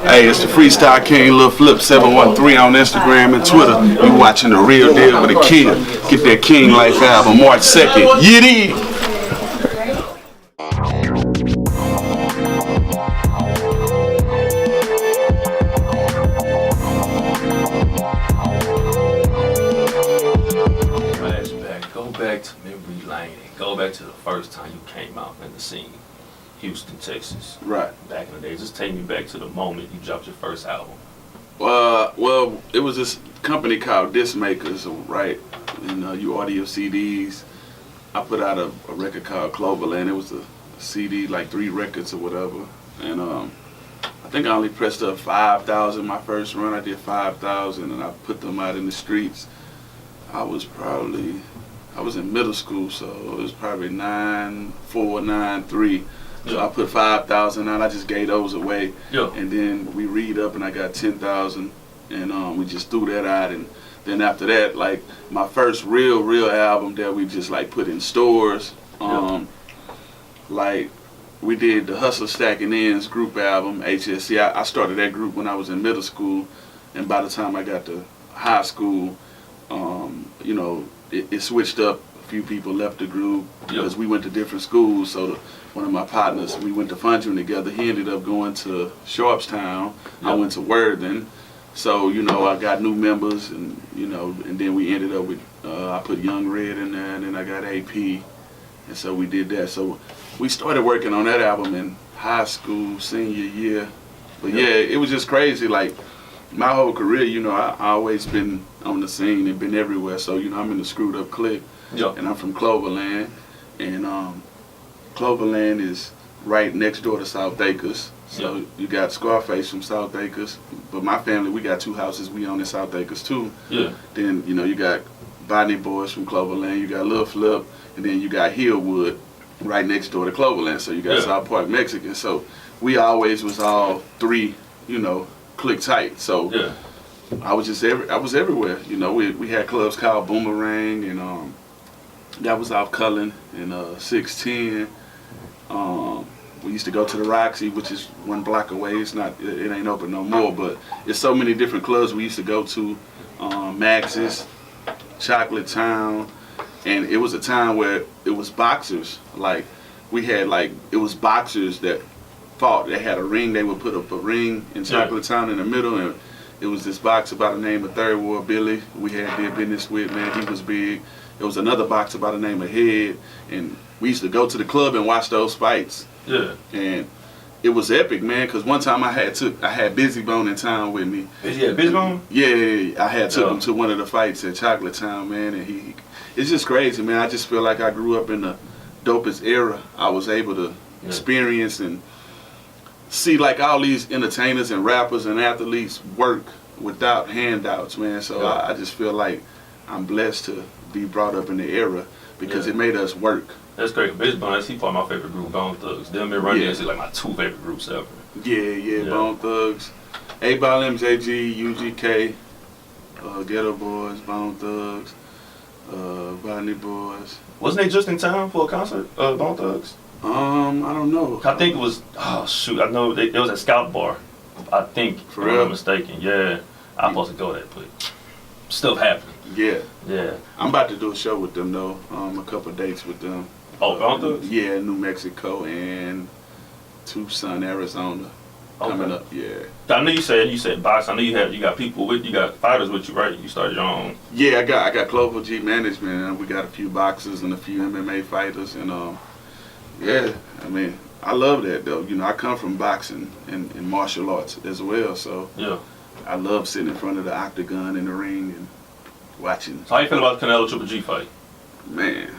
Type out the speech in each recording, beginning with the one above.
Hey, it's the Freestyle King, Lil Flip 713 on Instagram and Twitter. You watching The Real Deal with Akil. Get that KingLife album March 2nd. Yiddy! Go back to memory lane and go back to the first time you came out in the scene. Houston, Texas. Right. Back in the day. Just take me back to the moment you dropped your first album. Well, it was this company called Disc Makers, right? And you audio CDs. I put out a record called Cloverland. It was a CD, like 3 records or whatever. And I think I only pressed up 5,000 my first run. I did 5,000 and I put them out in the streets. I was in middle school, so it was probably 9.4, 9.3. So I put 5,000 out. I just gave those away, and then we read up, and I got 10,000, and we just threw that out. And then after that, like my first real album that we just like put in stores, like we did the Hustle Stacking Ends group album, HSC. I started that group when I was in middle school, and by the time I got to high school, you know, it switched up. A few people left the group because we went to different schools. So one of my partners, we went to Fondren together. He ended up going to Sharpstown. I went to Worthing. So, you know, I got new members, and, you know, and then we ended up with, I put Young Red in there, and then I got AP. And so we did that. So we started working on that album in high school, senior year. But yeah, it was just crazy. Like, my whole career, you know, I always been on the scene and been everywhere. So, you know, I'm in the Screwed Up Clique, and I'm from Cloverland. And Cloverland is right next door to South Acres. So you got Scarface from South Acres. But my family, we got 2 houses we own in South Acres too. Then, you know, you got Botany Boys from Cloverland, you got Lil Flip, and then you got Hillwood right next door to Cloverland. So you got South Park Mexican. So we always was all 3, you know, click tight. So I was everywhere. You know, we had clubs called Boomerang, and that was off Cullen in 610. We used to go to the Roxy, which is 1 block away. It ain't open no more, but it's so many different clubs we used to go to. Max's, Chocolate Town, and it was a time where it was boxers. Like we had it was boxers that fought. They had a ring. They would put up a ring in Chocolate Town in the middle, and it was this boxer by the name of Third War Billy. We did business with, man. He was big. There was another boxer by the name of Head, and we used to go to the club and watch those fights. And it was epic, man, because one time I had Busy Bone in town with me. Yeah, Busy Bone? Yeah, I had took him to one of the fights at Chocolate Town, man, and it's just crazy, man. I just feel like I grew up in the dopest era. I was able to experience and see like all these entertainers and rappers and athletes work without handouts, man. So I just feel like I'm blessed to be brought up in the era because it made us work. That's great. Busy Bone, he part of my favorite group, Bone Thugs. Them and Run DMC like my 2 favorite groups ever. Yeah, Bone Thugs. A-Ball MJG, UGK, Ghetto Boys, Bone Thugs, Botany Boys. Wasn't they just in town for a concert, Bone Thugs? I don't know. I think it was, I know it was at Scout Bar, I think, if I'm not mistaken. Yeah, I'm supposed to go there, but stuff happened. Yeah. I'm about to do a show with them, though, a couple of dates with them. Oh, Bone Thugs? Yeah, New Mexico and Tucson, Arizona. Coming up, I know you said box. I know you got people with you, got fighters with you, right? You started your own. Yeah, I got Clover G Management, and we got a few boxers and a few MMA fighters, and I mean, I love that though. You know, I come from boxing and martial arts as well, so I love sitting in front of the octagon in the ring and watching. So how you feel about the Canelo Triple G fight? Man,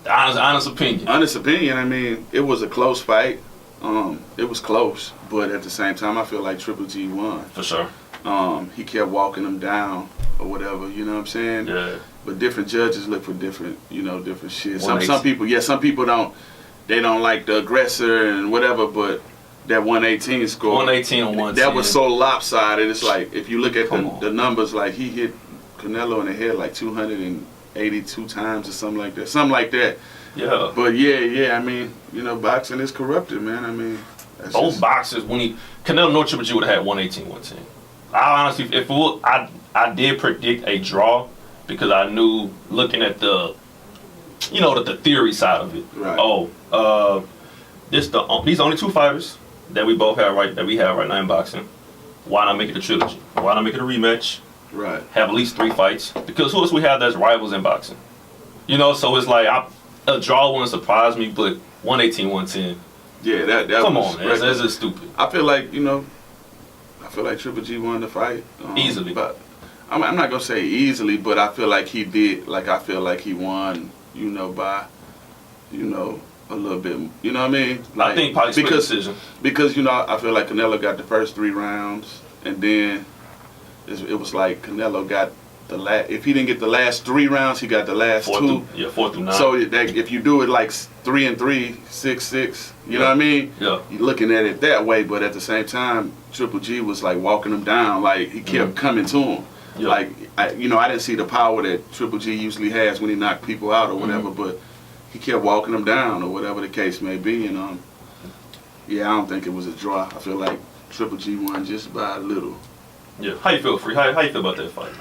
honest opinion. Honest opinion. I mean, it was a close fight. It was close, but at the same time, I feel like Triple G won. For sure. He kept walking him down or whatever, you know what I'm saying? Yeah. But different judges look for different shit. Some people don't like the aggressor and whatever, but that 118 score. 118 on 110. That was so lopsided. It's like, if you look at the numbers, like he hit Canelo in the head like 282 times or something like that. Something like that. Yeah. But yeah, I mean, you know, boxing is corrupted, man. I mean, both boxers, Canelo North Triple G would have had 118, 110. I honestly, I did predict a draw because I knew looking at the theory side of it. Right. These are only two fighters that we have right now in boxing. Why not make it a trilogy? Why not make it a rematch? Right. Have at least 3 fights because who else we have that's rivals in boxing? So it's like a draw wouldn't surprise me, but 118, 110. Yeah, that come on, man. That's just stupid. I feel like Triple G won the fight easily, but I'm not gonna say easily, but I feel like he did. Like I feel like he won, by, a little bit. You know what I mean? Like, I think probably split decision. Because I feel like Canelo got the first 3 rounds, and then it was like Canelo got the last. If he didn't get the last 3 rounds, he got the last 2. 4 through 9. So if you do it like 3 and 3, 6-6, you know what I mean? Yeah. You're looking at it that way, but at the same time, Triple G was like walking him down, like he kept coming to him. Yeah. Like I didn't see the power that Triple G usually has when he knocked people out or whatever, but he kept walking them down or whatever the case may be. And I don't think it was a draw. I feel like Triple G won just by a little. Yeah. How you feel, Free? How you feel about that fight, man?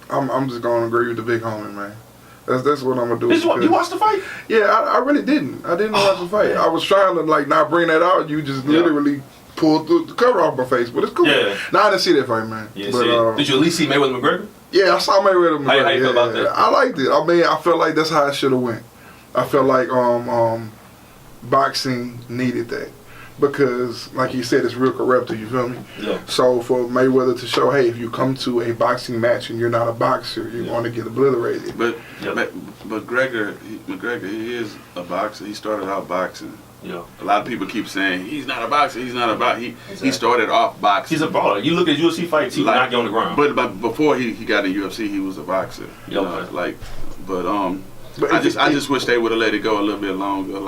I'm just gonna agree with the big homie, man. That's what I'm gonna do. You watched the fight? Yeah, I really didn't. I didn't watch the fight. I was trying to not bring that out. You just literally pulled the cover off my face, but it's cool. Yeah. No, I didn't see that fight, man. Yeah, but, did you at least see Mayweather McGregor? Yeah, I saw Mayweather McGregor. How you feel about that? I liked it. I mean, I felt like that's how it should have went. I felt like boxing needed that. Because, like you said, it's real corruptive, you feel me? Yeah. So for Mayweather to show, hey, if you come to a boxing match and you're not a boxer, you're going to get obliterated. But McGregor, he is a boxer. He started out boxing. Yeah. A lot of people keep saying he's not a boxer. He's not a boxer. He started off boxing. He's a brawler. You look at UFC fights, he knock you on the ground. But before he got in UFC, he was a boxer. I just wish they would have let it go a little bit longer.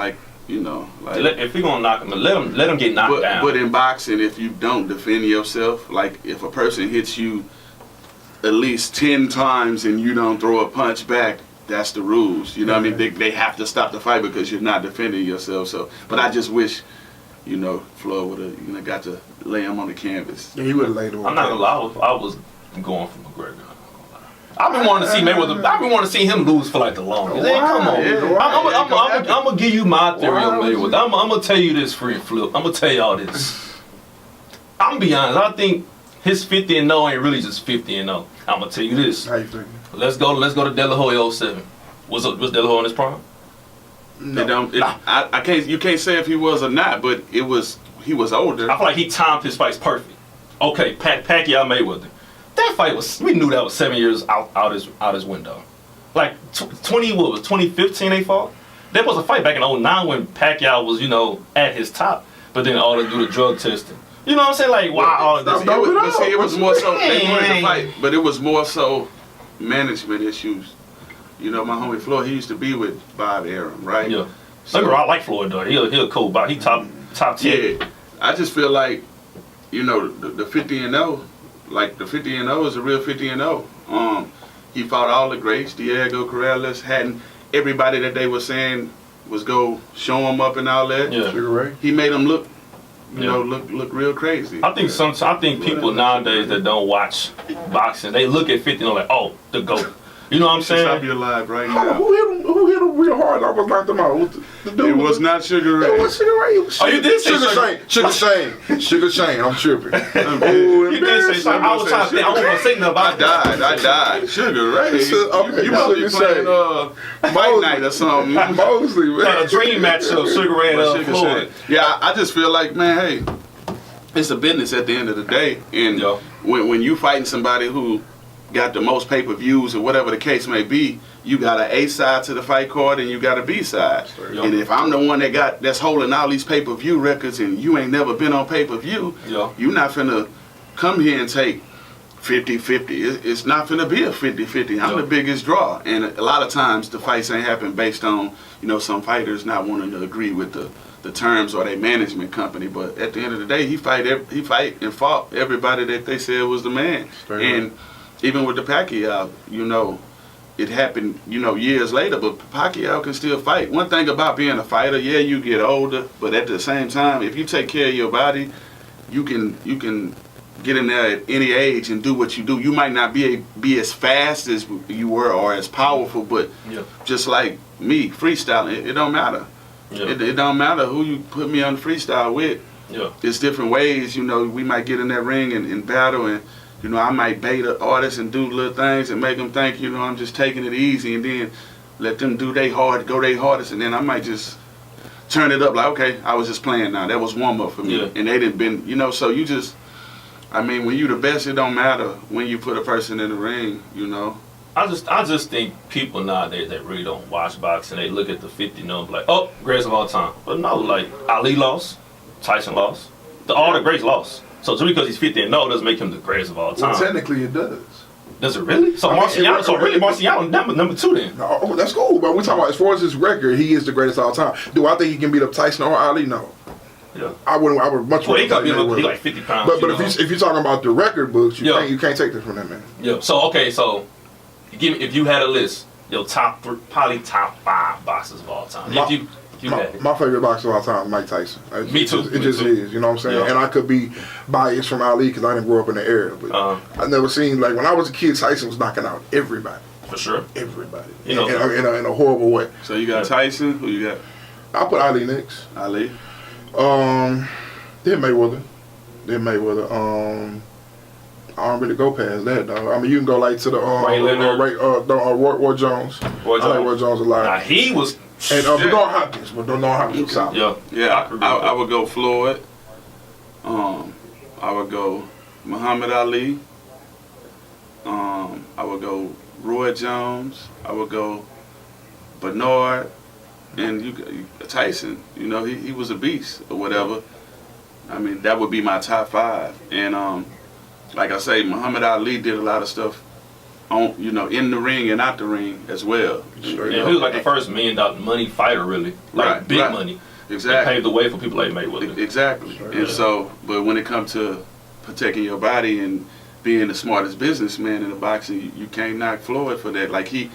If you're gonna knock him, let him get knocked down. But in boxing, if you don't defend yourself, like if a person hits you at least 10 times and you don't throw a punch back, that's the rules. You know what I mean? They have to stop the fight because you're not defending yourself. So, but I just wish, Floyd would have got to lay him on the canvas. Yeah, he would have laid him. I'm not gonna lie, I was going for McGregor. I've been wanting to see Mayweather. I've been wanting to see him lose for like the longest. Hey, come on. Yeah, I'm gonna give you my theory on Mayweather. I'm gonna tell you this, Free and Flip. I'm gonna tell y'all this. I'm gonna be honest. I think his 50-0 ain't really just 50-0. I'm gonna tell you this. How you think? Let's go to De La Hoya 07. Was De La Hoya in his prime? No. I can't. You can't say if he was or not, but he was older. I feel like he timed his fights perfect. Okay, Pacquiao Mayweather. That fight we knew that was 7 years out his window. Like 2015 they fought. There was a fight back in 09 when Pacquiao was, at his top, but then all they do the drug testing. You know what I'm saying? Like, wow. It was more so, they wanted to fight, but it was more so management issues. My homie Floyd, he used to be with Bob Arum, right? Yeah. So, I like Floyd, though. He a cool guy. He top 10. Yeah. I just feel like, the 50-0, like the 50-0 is a real 50-0. He fought all the greats. Diego Corrales hadn't everybody that they were saying was go show him up and all that. Yeah. Sugar Ray. He made them look, look real crazy. I think people nowadays that don't watch boxing, they look at 50 and they're like, oh, the GOAT. You know what I'm saying? Stop your live right now. Who hit him real hard? I was knocked him out. It was not Sugar Ray. It was Sugar Ray. Oh, you did say Sugar Shane. I'm tripping. You did say something. I was trying to think. I wasn't going to say nothing about that. I died. Sugar Ray. You must be playing Fight Night or something. Mosley, man. A dream match of Sugar Ray and Floyd. Yeah, I just feel like, man, hey, it's a business at the end of the day. And when you fighting somebody who got the most pay-per-views or whatever the case may be, you got an A side to the fight card and you got a B side. And if I'm the one that's holding all these pay-per-view records and you ain't never been on pay-per-view, you're not finna come here and take 50-50. It's not finna be a 50-50. I'm the biggest draw. And a lot of times the fights ain't happen based on, some fighters not wanting to agree with the terms or their management company. But at the end of the day, he fight and fought everybody that they said was the man. And even with the Pacquiao, it happened, you know, years later, but Pacquiao can still fight. One thing about being a fighter, yeah, you get older, but at the same time, if you take care of your body, you can get in there at any age and do what you do. You might not be as fast as you were or as powerful, but just like me, freestyling, it don't matter. Yeah. It don't matter who you put me on the freestyle with. Yeah. There's different ways, you know, we might get in that ring and battle, and, you know, I might bait an artist and do little things and make them think, you know, I'm just taking it easy, and then let them do their hardest, and then I might just turn it up like, okay, I was just playing now. That was warm up for me. Yeah. And they didn't been, you know, so you just, I mean, when you the best, it don't matter when you put a person in the ring, you know. I just think people nowadays that really don't watch boxing, they look at the 50 number like, oh, greatest of all time. But no, like Ali lost, Tyson lost, all the greats lost. So just because he's 50 and no doesn't make him the greatest of all time. Well, technically it does. Does it really? So Marciano number 2 then? No, that's cool. But we're talking about as far as his record, he is the greatest of all time. Do I think he can beat up Tyson or Ali? No. Yeah. I would much rather. He got he like 50 pounds. But if you're talking about the record books, you can't take this from that man. Yeah. So okay, so give me, if you had a list, your top 3, probably top 5 boxers of all time. My favorite boxer of all time is Mike Tyson. Me too. It just is, you know what I'm saying? Yeah. And I could be biased from Ali because I didn't grow up in the era. But I never seen, like, when I was a kid, Tyson was knocking out everybody. For sure. Everybody. In a horrible way. So you got Tyson? Who you got? I'll put Ali next. Ali? Then Mayweather. I don't really go past that, though. I mean, you can go like to the Roy Jones. I like Roy Jones a lot. Nah, he was. And Bernard Hopkins, but Bernard Hopkins was solid. Yeah. I would go Floyd. I would go Muhammad Ali. I would go Roy Jones. I would go Bernard, and Tyson. You know, he was a beast or whatever. I mean, that would be my top 5. And like I say, Muhammad Ali did a lot of stuff on, you know, in the ring and out the ring as well. Sure, he was like the first $1 million money fighter, really, like big money. Exactly. It paved the way for people like Mayweather. Exactly. Sure, and so, but when it comes to protecting your body and being the smartest businessman in the boxing, you can't knock Floyd for that. Like he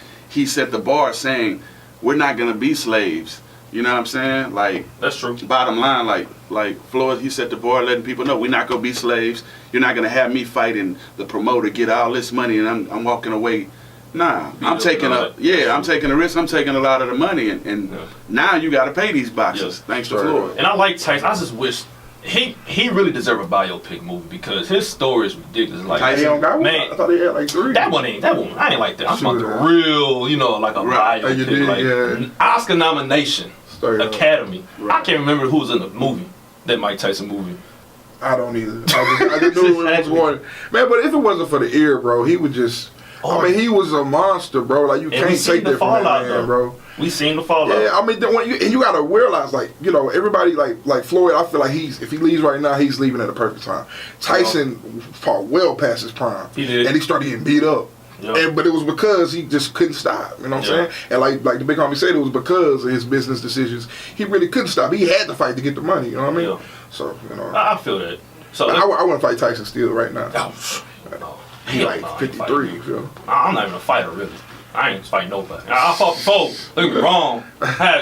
set the bar, saying we're not gonna be slaves. You know what I'm saying? Like, that's true. Bottom line, like Floyd, he set the bar, letting people know we're not gonna be slaves. You're not gonna have me fighting the promoter, get all this money, and I'm walking away. Nah, I'm taking a risk. I'm taking a lot of the money, and now you got to pay these boxers. Thanks to Floyd. And I like Tyson. I just wish he really deserved a biopic movie because his story is ridiculous. Like, Tyson don't got one? Man, I thought he had like 3. That one. I ain't like that. I'm talking the real, you know, like a biopic, like Oscar nomination. Academy. Right. I can't remember who was in the movie, that Mike Tyson movie. I don't either. I just knew it was one. Man, but if it wasn't for the ear, bro, he would just. I mean, he was a monster, bro. Like, you can't take that from that man, bro. We seen the fallout. Yeah, I mean, you gotta realize, like, you know, everybody like Floyd. I feel like if he leaves right now, he's leaving at the perfect time. Tyson fought well past his prime. He did, and he started getting beat up. Yep. But it was because he just couldn't stop. You know what I'm saying? And like the big homie said, it was because of his business decisions. He really couldn't stop. He had to fight to get the money. You know what I mean? Yeah. So, you know. I feel that. So I want to fight Tyson still right now. No. He like 53. You feel? I'm not even a fighter, really. I ain't fighting nobody. I fought before. Don't get me wrong.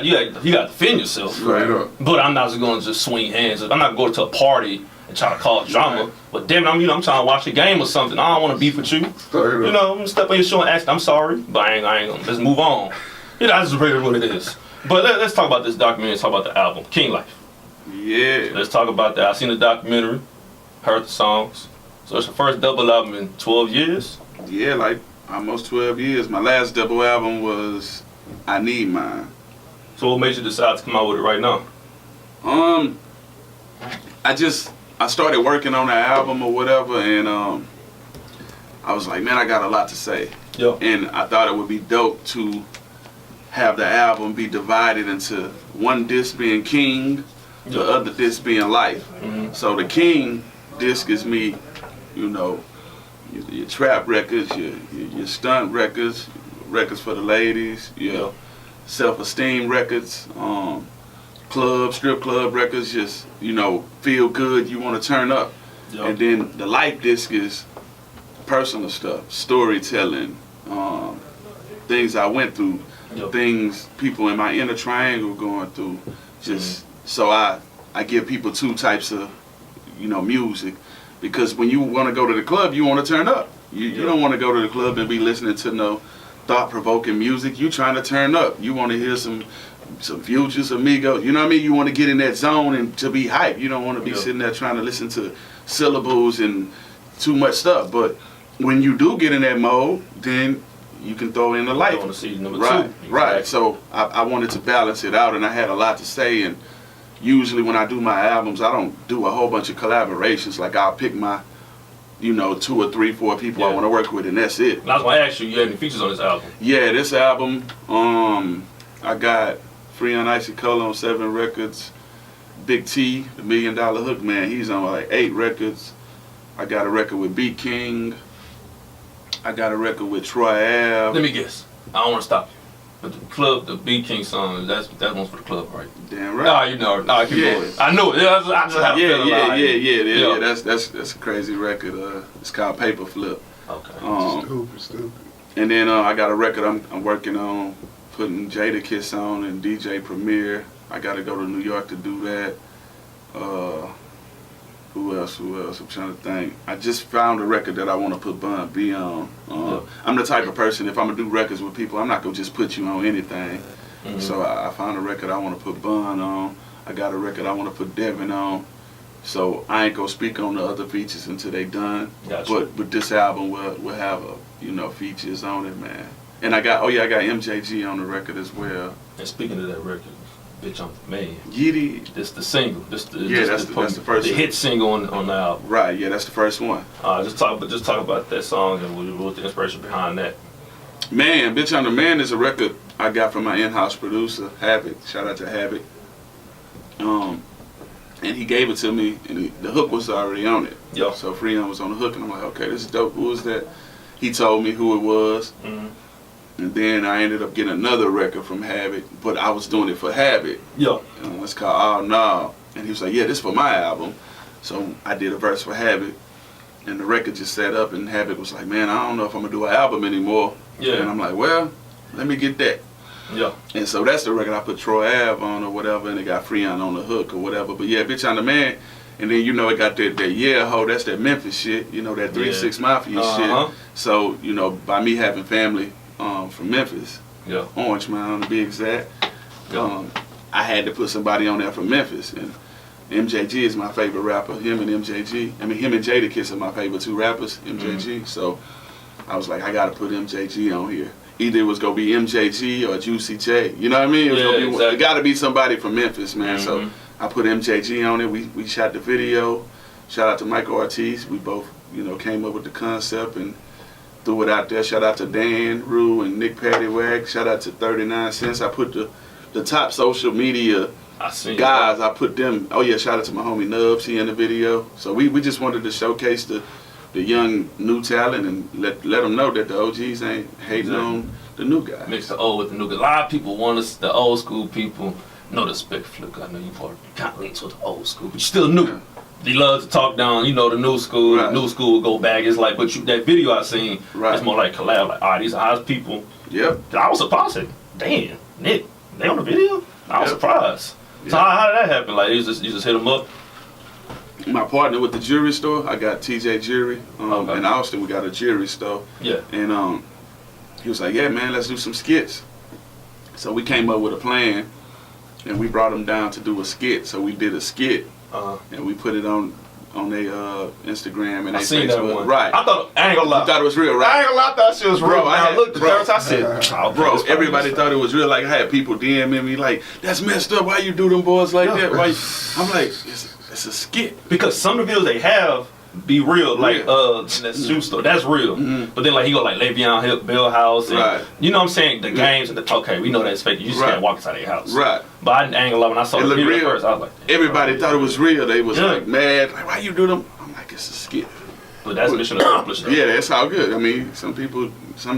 You got to defend yourself. Right up. But I'm not just going to just swing hands. I'm not going to a party and try to cause drama. Right. But damn it, I'm trying to watch a game or something. I don't want to beef with you. You know, I'm gonna step on your show and ask, I'm sorry, but I ain't gonna. Let's move on. You know, that's really what it is. But let's talk about this documentary. Let's talk about the album, KingLife. Yeah. So let's talk about that. I seen the documentary, heard the songs. So it's the first double album in 12 years? Yeah, like almost 12 years. My last double album was I Need Mine. So what made you decide to come out with it right now? I started working on the album or whatever, and I was like, man, I got a lot to say. Yeah. And I thought it would be dope to have the album be divided into one disc being King, the other disc being Life. Mm-hmm. So the King disc is me, you know, your trap records, your stunt records, records for the ladies, your self-esteem records, strip club records, just, you know, feel good, you want to turn up. Yep. And then the Life disc is personal stuff, storytelling, things I went through, things people in my inner triangle going through. Just so I give people two types of, you know, music, because when you want to go to the club, you want to turn up. You don't want to go to the club and be listening to no thought-provoking music. You trying to turn up. You want to hear some Futures, Amigos. You know what I mean? You want to get in that zone and to be hyped. You don't want to be sitting there trying to listen to syllables and too much stuff. But when you do get in that mode, then you can throw in the light. You want to see number right, two. Exactly. Right. So I wanted to balance it out, and I had a lot to say. And usually when I do my albums, I don't do a whole bunch of collaborations. Like I'll pick my, you know, 2 or 3, 4 people I want to work with, and that's it. And I was going to ask you had any features on this album? Yeah, this album, I got Freon Icy Color on 7 records. Big T, the $1 Million Hook Man, he's on like 8 records. I got a record with B King. I got a record with Troy Ave. Let me guess. I don't want to stop you. But the club, the B King song, that one's for the club, right? Damn right. Nah, you know. Nah, keep going. I knew it. I just have Yeah. That's a crazy record. It's called Paper Flip. Okay. Stupid. And then I got a record I'm working on, putting Jada Kiss on and DJ Premier. I got to go to New York to do that. Who else? I'm trying to think. I just found a record that I want to put Bun B on. I'm the type of person, if I'm going to do records with people, I'm not going to just put you on anything. So I found a record I want to put Bun on. I got a record I want to put Devin on. So I ain't going to speak on the other features until they done. Gotcha. But this album will have, features on it, man. And I got MJG on the record as well. And speaking of that record, Bitch I'm the Man. Yiddy. This the single. That's the first. The hit single on the album. Right. Yeah, that's the first one. Just talk about that song and what the inspiration behind that. Man, Bitch I'm the Man is a record I got from my in-house producer, Havoc. Shout out to Havoc. And he gave it to me, and the hook was already on it. Yeah. So Freon was on the hook, and I'm like, okay, this is dope. Who is that? He told me who it was. And then I ended up getting another record from Havoc, but I was doing it for Havoc. Yeah. It's called Oh No. And he was like, yeah, this is for my album. So I did a verse for Havoc, and the record just set up, and Havoc was like, man, I don't know if I'm going to do an album anymore. Yeah. And I'm like, well, let me get that. Yeah. And so that's the record I put Troy Ave on or whatever, and it got Freon on the hook or whatever. But yeah, Bitch I'm the Man. And then, it got that yeah ho, that's that Memphis shit, that 3-6 Mafia shit. So, by me having family from Memphis, Orange Mound to be exact, I had to put somebody on there from Memphis. And MJG is my favorite rapper. Him and Jada Kiss are my favorite 2 rappers, MJG. So I was like, I got to put MJG on here. Either it was going to be MJG or Juicy J. You know what I mean? It got to be somebody from Memphis, man. So I put MJG on it. We shot the video. Shout out to Michael Ortiz. We both, came up with the concept and threw it out there. Shout out to Dan Rue and Nick Paddywag. Shout out to 39 Cents. I put the top social media guys. I put them. Oh yeah, shout out to my homie Nubs. He in the video. So we just wanted to showcase the young new talent and let them know that the OGs ain't hating on the new guys. Mix the old with the new. A lot of people want us, the old school people. No disrespect, Flip. I know you kind of lean toward the old school, but you still new. Yeah. They love to talk down, the new school. Right. New school will go back. It's like, but that video I seen, it's more like collab. Like, these are people. Yep. I was surprised. Damn, Nick, they on the video? I was surprised. Yep. So how did that happen? Like, you just hit them up? My partner with the jewelry store, I got TJ Jewelry. In Austin, we got a jewelry store. Yeah. And he was like, yeah, man, let's do some skits. So we came up with a plan, and we brought him down to do a skit. So we did a skit, and we put it on their Instagram and their Facebook. That one. Right. I ain't gonna lie. You thought it was real, right? I ain't gonna lie, I thought shit was real. I looked at the I said, bro, everybody thought it was real. Like, I had people DMing me like, that's messed up. Why you do them boys like that? Why? I'm like, it's a skit. Because some of the videos they have be real, like that shoe store, that's real. But then like he go like Le'Veon Hill, Bill House, and you know what I'm saying, the games and okay, we know that's fake. You just can't walk inside their house. Right. But I ain't gonna lie, when I saw the video first, I was like, everybody thought it was real. They was like mad. Like, why you do them? I'm like, it's a skit. But that's mission accomplished. Yeah, that's how good. I mean, some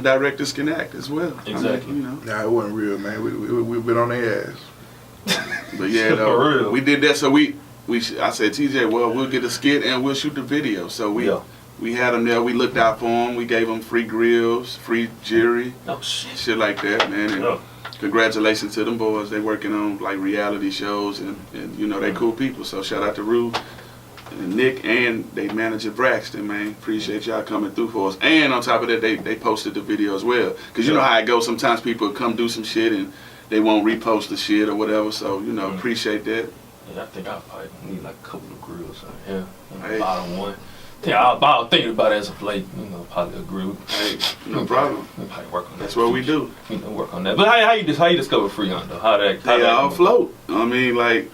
directors can act as well. Exactly. Nah, it wasn't real, man. We've been on their ass. But yeah, for real. We did that. So I said, TJ, well, we'll get a skit and we'll shoot the video. So we We had them there. We looked out for them. We gave them free grills, free jewelry, Oh shit. shit like that, man. And congratulations to them boys. They working on like reality shows and you know they cool people. So shout out to Rue and Nick and they manager Braxton, man. Appreciate y'all coming through for us. And on top of that, they posted the video as well. Cause you know how it goes. Sometimes people come do some shit and they won't repost the shit or whatever. So you know, appreciate that. Yeah, I think I probably need like a couple of grills out here. Hey. Bottom one. Yeah, I was thinking about it as of late. You know, probably a grill. Hey, no problem. We'll probably work on that. That's what we do. You know, work on that. But how you discover Freon though? How They all float. I mean, like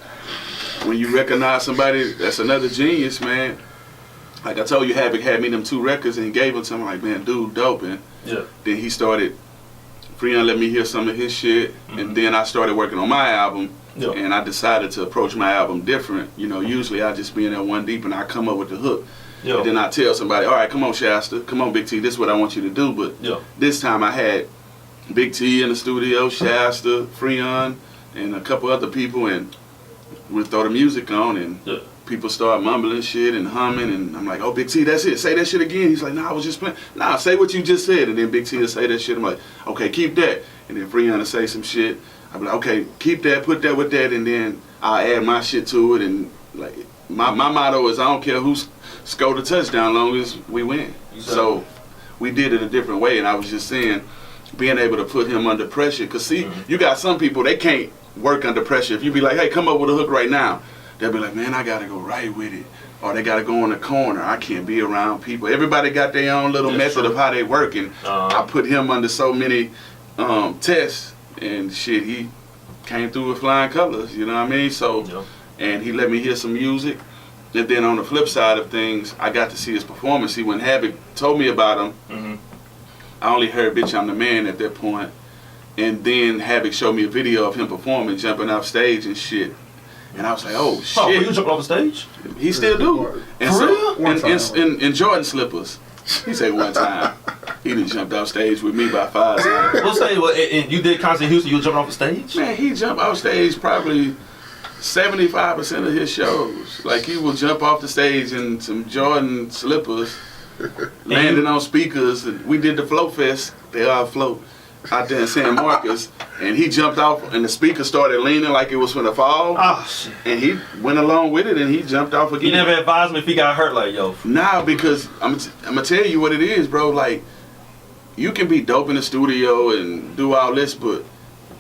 when you recognize somebody that's another genius, man. Like I told you, Havoc had me them 2 records and he gave them to me. Like, man, dude, dope. And then he started. Freon let me hear some of his shit, and then I started working on my album. And I decided to approach my album different. You know, usually I just be in there one deep and I come up with the hook. And then I tell somebody, all right, come on, Shasta, come on, Big T, this is what I want you to do. But this time I had Big T in the studio, Shasta, Freon, and a couple other people, and we'd throw the music on, and people start mumbling shit and humming, and I'm like, oh, Big T, that's it, say that shit again. He's like, nah, I was just playing. Nah, say what you just said. And then Big T will say that shit. I'm like, okay, keep that. And then Freon will say some shit. I'm like, okay, keep that, put that with that, and then I'll add my shit to it. And like, my motto is I don't care who's scored a touchdown long as we win. Exactly. So we did it a different way, and I was just saying, being able to put him under pressure. Because see, you got some people, they can't work under pressure. If you be like, hey, come up with a hook right now, they'll be like, man, I got to go right with it. Or they got to go in the corner. I can't be around people. Everybody got their own little method of how they work, and I put him under so many tests, and shit, he came through with flying colors, you know what I mean? So, and he let me hear some music. And then on the flip side of things, I got to see his performance. See, when Havoc told me about him, I only heard Bitch I'm the Man at that point. And then Havoc showed me a video of him performing, jumping off stage and shit. And I was like, oh, shit. Oh, you jumping off the stage? He still do. And so, in Jordan slippers. He said one time, he done jumped off stage with me by 5 times. We'll say, and you did concert in Houston, you were jumping off the stage? Man, he jumped off stage probably 75% of his shows. Like, he would jump off the stage in some Jordan slippers, landing on speakers. And we did the Float Fest. They all float out there in San Marcos. And he jumped off, and the speaker started leaning like it was finna fall. Oh, shit. And he went along with it, and he jumped off again. You never advised me if he got hurt, like, yo. Nah, because I'm gonna tell you what it is, bro. Like, you can be dope in the studio and do all this, but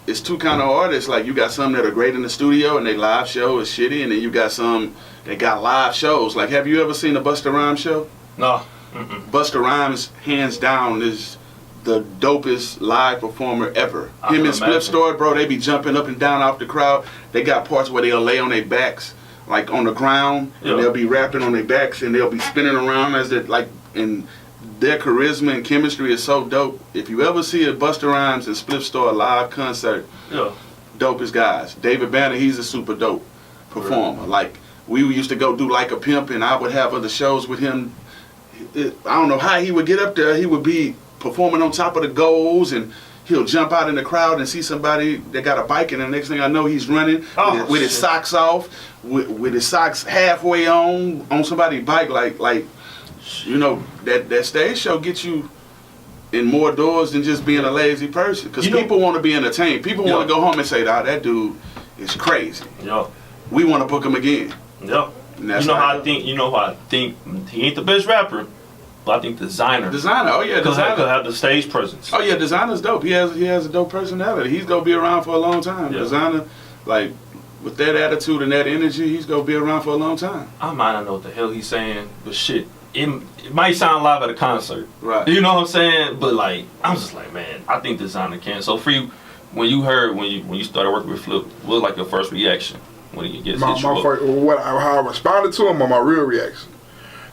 it's 2 kind of artists. Like, you got some that are great in the studio and they live show is shitty, and then you got some that got live shows. Like, have you ever seen a Busta Rhymes show? No. Busta Rhymes, hands down, is the dopest live performer ever. Him and Split Story, bro, they be jumping up and down off the crowd. They got parts where they'll lay on their backs, like on the ground, and they'll be rapping on their backs, and they'll be spinning around as they like, and their charisma and chemistry is so dope. If you ever see a Busta Rhymes and Split Story live concert, dopest guys. David Banner, he's a super dope performer. Like, we used to go do Like a Pimp, and I would have other shows with him. I don't know how he would get up there. He would be performing on top of the goals, and he'll jump out in the crowd and see somebody that got a bike, and the next thing I know, he's running with his socks off, with his socks halfway on somebody's bike. Like, you know, that stage show gets you in more doors than just being a lazy person. Because people want to be entertained. People want to go home and say, "Ah, that dude is crazy." We want to book him again. You know how I think. You know who I think he ain't the best rapper. But I think Designer. Oh yeah, Designer. Could have the stage presence. Oh yeah, Designer's dope. He has a dope personality. He's gonna be around for a long time. Designer, like, with that attitude and that energy, he's gonna be around for a long time. I might not know what the hell he's saying, but shit, it might sound live at a concert. Right. You know what I'm saying? But like, I'm just like, man, I think Designer can. So for you, when you started working with Flip, what was like your first reaction when he gets hit you up? How I responded to him, or my real reaction?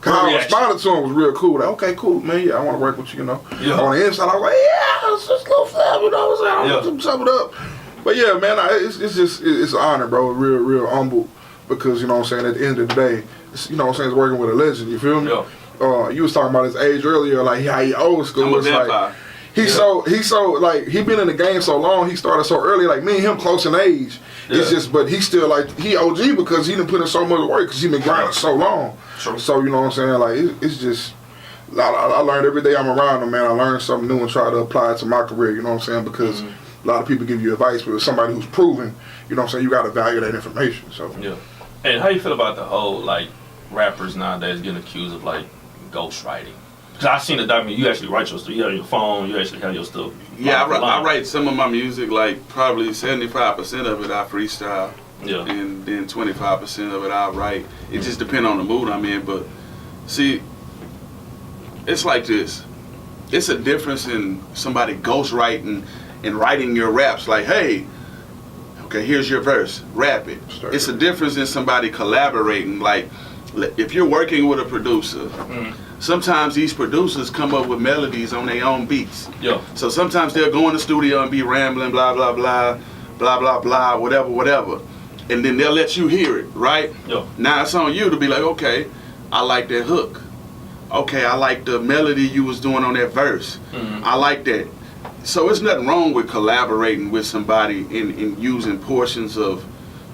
Cause how I responded to him was real cool. Like, okay, cool, man. Yeah, I want to work with you, you know. On the inside, I was like, yeah, it's just Lil Flip, you know what I'm saying? I'm sum it up. But yeah, man, it's an honor, bro. Real humble, because you know what I'm saying. At the end of the day, you know what I'm saying. It's working with a legend. You feel me? You was talking about his age earlier, like how he old school. It's like he's so like he been in the game so long. He started so early. Like me and him close in age. It's just, but he still like he OG because he done put in so much work because he been grinding so long. So you know what I'm saying. Like it's just I learned every day I'm around them, man. I learned something new and try to apply it to my career, you know what I'm saying? Because a lot of people give you advice, but somebody who's proven, you know what I'm saying, you got to value that information. So yeah. And how you feel about the whole, like, rappers nowadays getting accused of, like, ghostwriting? Because I seen the document, you actually write your stuff, you have your phone, you actually have your stuff. Yeah, I write some of my music, like probably 75% of it I freestyle. Yeah. And then 25% of it I write. It just depends on the mood I'm in, but see, it's like this. It's a difference in somebody ghostwriting and writing your raps like, hey, okay, here's your verse, rap it. It's a difference in somebody collaborating. Like, if you're working with a producer, sometimes these producers come up with melodies on their own beats. Yeah. So sometimes they'll go in the studio and be rambling, blah, blah, blah, blah, blah, blah, whatever, whatever. And then they'll let you hear it, right? Yeah. Now it's on you to be like, okay, I like that hook. Okay, I like the melody you was doing on that verse. I like that. So it's nothing wrong with collaborating with somebody in using portions of,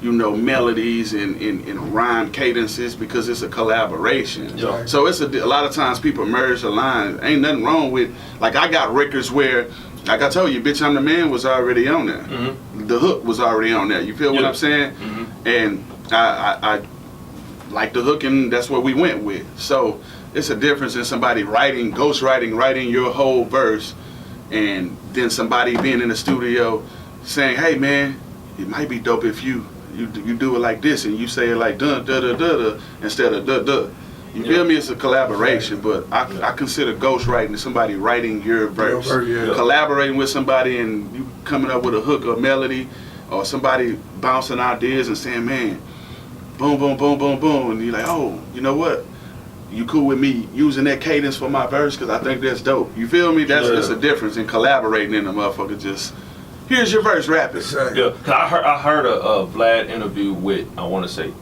you know, melodies and rhyme cadences because it's a collaboration. Yeah. So it's a lot of times people merge the lines. Ain't nothing wrong with, like I got records where, like I told you, Bitch I'm the Man was already on there. The hook was already on there. You feel what I'm saying? And I like the hook and that's what we went with. So it's a difference in somebody writing your whole verse and then somebody being in the studio saying, hey man, it might be dope if you do it like this and you say it like dun da da da da instead of da da. You feel me? It's a collaboration, but I consider ghostwriting somebody writing your verse. Collaborating with somebody and you coming up with a hook or melody or somebody bouncing ideas and saying, man, boom, boom, boom, boom, boom. And you're like, oh, you know what? You cool with me using that cadence for my verse because I think that's dope. You feel me? That's just a difference in collaborating in the motherfucker just, here's your verse, rap it. Yeah, cause I heard a Vlad interview with, I want to say,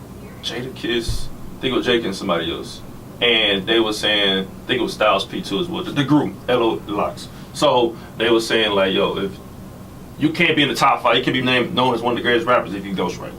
Jadakiss, I think it was Jake and somebody else. And they were saying, I think it was Styles P2 as well, the group, L.O. Locks. So they were saying like, yo, if you can't be in the top 5, you can be known as one of the greatest rappers if you ghostwrite.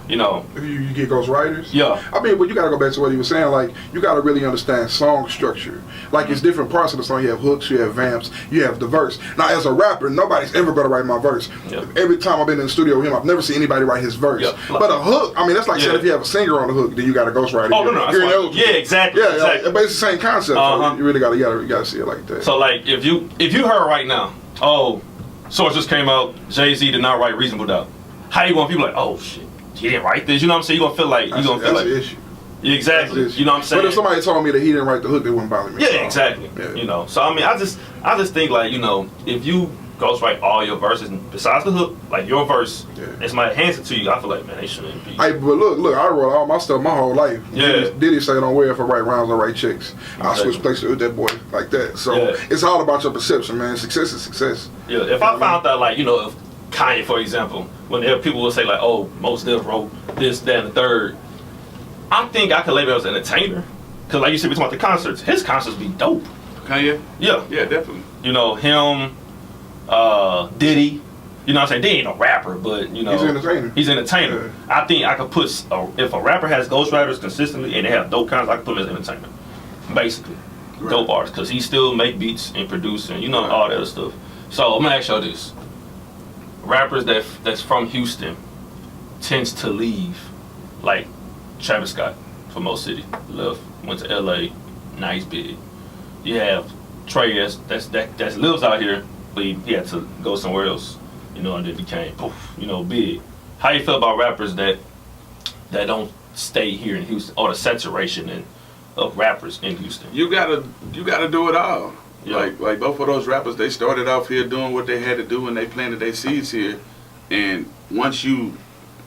You know, if you get ghostwriters. Yeah. I mean, but you gotta go back to what he was saying. Like, you gotta really understand song structure. Like, it's different parts of the song. You have hooks, you have vamps, you have the verse. Now, as a rapper, nobody's ever gonna write my verse. Yeah. Every time I've been in the studio with him, I've never seen anybody write his verse. Yeah. But a hook, I mean, that's like saying if you have a singer on the hook, then you got a ghostwriter. Oh no, yeah, exactly. Yeah, exactly. But it's the same concept. So you really gotta see it like that. So like, if you heard right now, oh, Source just came out, Jay-Z did not write Reasonable Doubt. How you want people like, oh shit, he didn't write this? You know what I'm saying? You gonna feel like that's an issue. Exactly. You know what I'm saying? But if somebody told me that he didn't write the hook, it wouldn't bother me. Yeah, exactly. Yeah. You know. So I mean, I just think like, you know, if you ghostwrite all your verses besides the hook, like your verse, and somebody hands it to you, I feel like, man, they shouldn't be. Hey, but look, I wrote all my stuff my whole life. Yeah. Diddy say don't worry if I write rhymes or write checks. I'll switch places with that boy like that. So it's all about your perception, man. Success is success. Yeah. If I found out, like, you know, if Kanye, for example, when people will say like, oh, Mos Def wrote this, that, and the third, I think I could label him as an entertainer. Cause like you said, we talking about the concerts. His concerts be dope. Kanye? Yeah. Yeah, definitely. You know, him, Diddy. You know what I'm saying? Diddy ain't no rapper, but you know, he's an entertainer. He's an entertainer. Yeah. I think I could put if a rapper has ghostwriters consistently and they have dope concerts, I could put him as an entertainer. Basically. Right. Dope artists. Cause he still make beats and produce and you know all that other stuff. So I'm gonna ask y'all this. Rappers that's from Houston tends to leave, like Travis Scott from Mo City, went to LA, nice big. You have Trey that lives out here, but he had to go somewhere else, you know, and it became poof, you know, big. How you feel about rappers that don't stay here in Houston, or the saturation of rappers in Houston? You gotta do it all. Yeah. Like both of those rappers, they started off here doing what they had to do and they planted their seeds here. And once you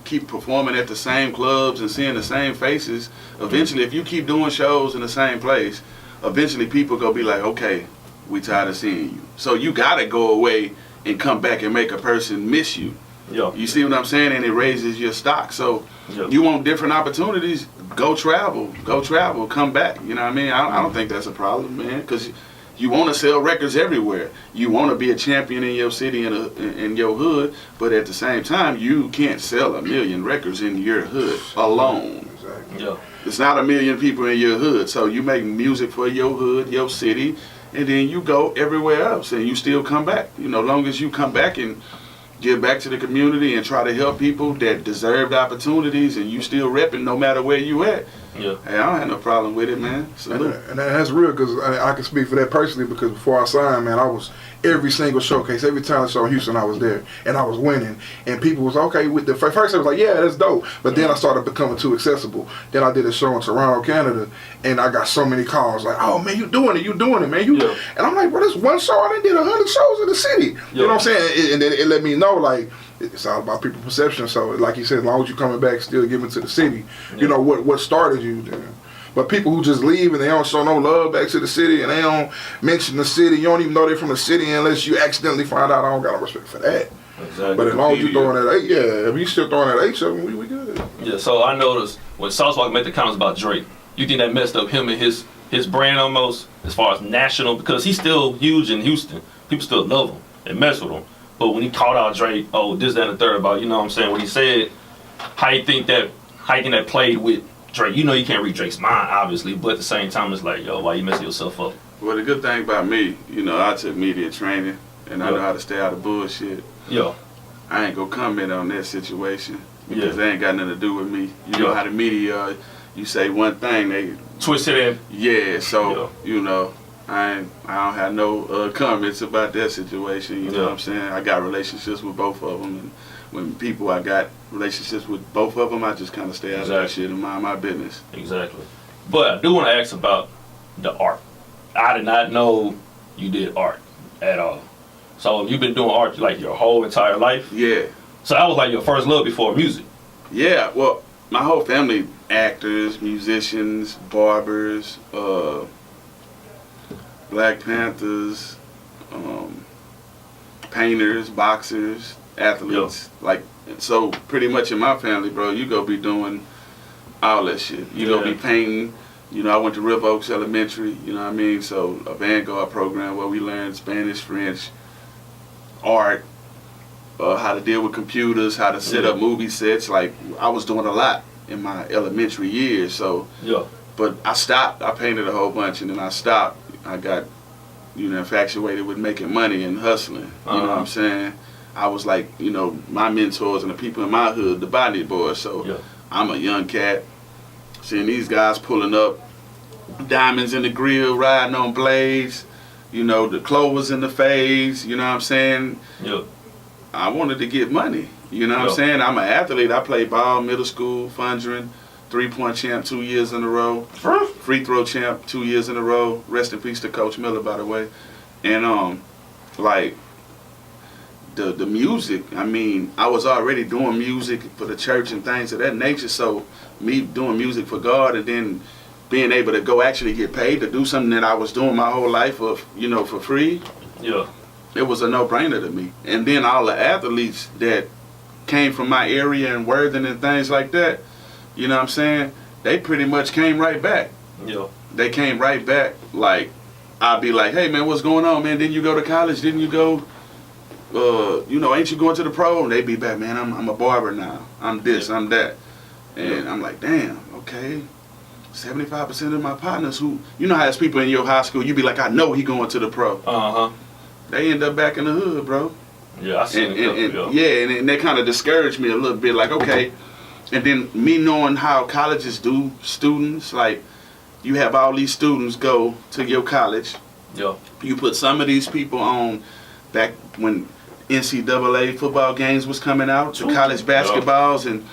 keep performing at the same clubs and seeing the same faces, eventually if you keep doing shows in the same place, eventually people gonna be like, okay, we tired of seeing you. So you gotta go away and come back and make a person miss you. Yeah. You see what I'm saying? And it raises your stock. So you want different opportunities, go travel, come back. You know what I mean? I don't think that's a problem, man, because you want to sell records everywhere. You want to be a champion in your city and in your hood, but at the same time, you can't sell 1 million records in your hood alone. Exactly. Yeah. It's not a million people in your hood. So you make music for your hood, your city, and then you go everywhere else and you still come back. You know, long as you come back and give back to the community and try to help people that deserve the opportunities and you still repping no matter where you at. Yeah. Hey, I don't have no problem with it, man. And that's real, because I can speak for that personally, because before I signed, man, I was every single showcase, every talent show in Houston, I was there, and I was winning. And people was okay with the first. I was like, yeah, that's dope. But then I started becoming too accessible. Then I did a show in Toronto, Canada, and I got so many calls like, oh man, you doing it, man. You. Yeah. And I'm like, bro, this one show I done did 100 shows in the city. Yeah. You know what I'm saying? And then it let me know, like, it's all about people perception. So like you said, as long as you coming back, still giving to the city, you know what started you then. But people who just leave and they don't show no love back to the city and they don't mention the city, you don't even know they're from the city unless you accidentally find out. I don't got no respect for that. Exactly. But as long as you throwing that 8, yeah, if you still throwing that 8-7, we good. Yeah, so I noticed when Saucewalk made the comments about Drake, you think that messed up him and his brand almost as far as national, because he's still huge in Houston. People still love him and mess with him. But when he called out Drake, oh, this, that, and the third about, you know what I'm saying, what he said, how you think that played with Drake? You know you can't read Drake's mind, obviously, but at the same time, it's like, yo, why you messing yourself up? Well, the good thing about me, you know, I took media training, and I know how to stay out of bullshit. Yeah. I ain't gonna comment on that situation, because they ain't got nothing to do with me. You know how the media, you say one thing, they twist it in. Yeah, so, you know, I don't have no comments about that situation, you know what I'm saying? I got relationships with both of them, and when people I got relationships with both of them, I just kind of stay out of that shit and mind my business. Exactly. But I do want to ask about the art. I did not know you did art at all. So you've been doing art like your whole entire life? Yeah. So that was like your first love before music? Yeah, well, my whole family, actors, musicians, barbers, Black Panthers, painters, boxers, athletes. Like, so pretty much in my family, bro, you go be doing all that shit. You go be painting. You know, I went to River Oaks Elementary, you know what I mean? So a Vanguard program where we learned Spanish, French, art, how to deal with computers, how to set up movie sets. Like, I was doing a lot in my elementary years. So, but I stopped. I painted a whole bunch and then I stopped. I got, you know, infatuated with making money and hustling. You know what I'm saying? I was like, you know, my mentors and the people in my hood, the body boys. So I'm a young cat, seeing these guys pulling up, diamonds in the grill, riding on blades, you know, the clovers in the fades, you know what I'm saying? I wanted to get money, you know what I'm saying? I'm an athlete. I played ball, middle school, Fundren, 3-point champ 2 years in a row, free throw champ 2 years in a row. Rest in peace to Coach Miller, by the way. And like the music, I mean, I was already doing music for the church and things of that nature. So me doing music for God and then being able to go actually get paid to do something that I was doing my whole life of, you know, for free. It was a no-brainer to me. And then all the athletes that came from my area and Worthing and things like that, you know what I'm saying? They pretty much came right back. They came right back. Like, I'd be like, hey, man, what's going on, man? Didn't you go to college? Didn't you go, you know, ain't you going to the pro? And they'd be back, man, I'm a barber now. I'm this, I'm that. And I'm like, damn, okay. 75% of my partners who, you know how as people in your high school, you be like, I know he going to the pro. They end up back in the hood, bro. I seen it. And they kind of discouraged me a little bit, like, okay. And then me knowing how colleges do students, like, you have all these students go to your college. You put some of these people on back when NCAA football games was coming out, the college basketballs, and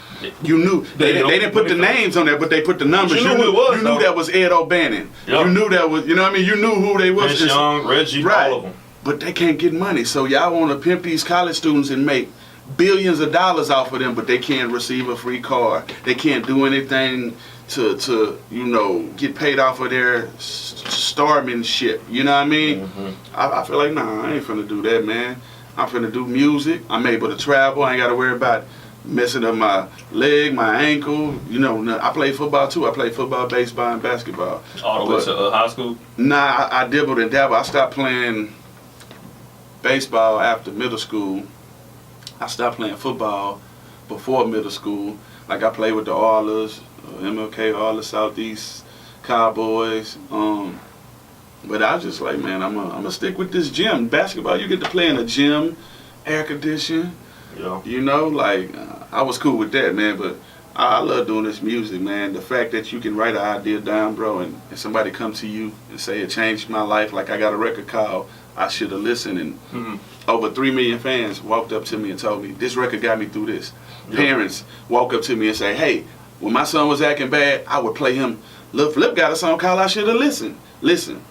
you knew they didn't put the names on there, but they put the numbers. You knew that was Ed O'Bannon. You knew that was, you know what I mean? You knew who they was. Chris Young, Reggie, all of them. But they can't get money, so y'all want to pimp these college students and make billions of dollars off of them, but they can't receive a free car. They can't do anything to you know, get paid off of their starmanship. You know what I mean? I feel like, nah, I ain't finna do that, man. I'm finna do music. I'm able to travel. I ain't got to worry about messing up my leg, my ankle. You know, I play football too. I play football, baseball, and basketball. All the way to high school? Nah, I dibbled and dabbled. I stopped playing baseball after middle school. I stopped playing football before middle school. like I play with the Arlas, MLK, Arlas, Southeast, Cowboys. But I was just like, man, I'm gonna stick with this gym. Basketball, you get to play in a gym, air conditioning. Yeah. You know, like I was cool with that, man. But I love doing this music, man. The fact that you can write an idea down, bro, and somebody come to you and say it changed my life. Like I got a record called I Should Have Listened, and over 3 million fans walked up to me and told me this record got me through this. Yep. Parents walk up to me and say, hey, when my son was acting bad, I would play him. Lil Flip got a song called I Should Have Listened. Listen.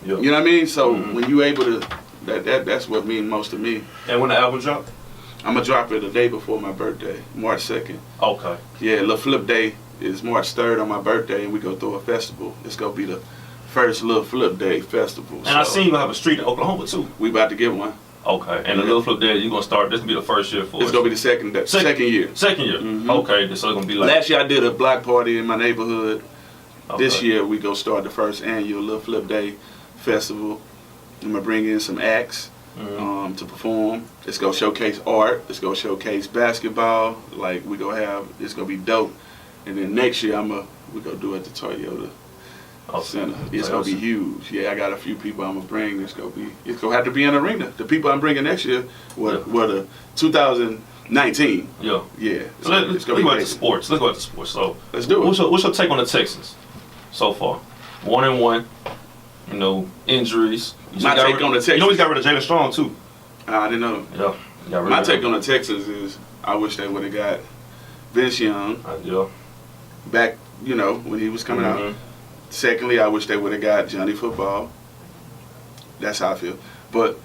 Yep. You know what I mean? So when you able to, that's what means most to me. And when the album dropped? I'm going to drop it the day before my birthday, March 2nd. Okay. Yeah, Lil Flip Day is March 3rd on my birthday, and we go through a festival. It's going to be the first Lil Flip Day festival. And I seen you have a street in Oklahoma, too. We about to get one. Okay. And the Lil Flip Day, you're going to start, this will be the first year for It's going to be the second year. Second year. Okay, so it's going to be like... Last year I did a block party in my neighborhood. Okay. This year we go start the first annual Lil Flip Day festival. I'm going to bring in some acts. To perform. It's gonna showcase art. It's gonna showcase basketball. Like we gonna have. It's gonna be dope. And then next year we gonna do it at the Toyota Center. It's gonna be huge. Yeah, I got a few people I'm gonna bring. It's gonna have to be an arena. The people I'm bringing next year were the 2019. Yeah. Yeah. So let's go back to sports. Let's go back to sports. So let's do it. What's your take on the Texans so far? 1-1. You know, injuries. My take on the Texans. You know, we got rid of Jalen Strong too. I didn't know. Yeah. My take on the Texans is I wish they would have got Vince Young back, you know, when he was coming out. Secondly, I wish they would have got Johnny Football. That's how I feel. But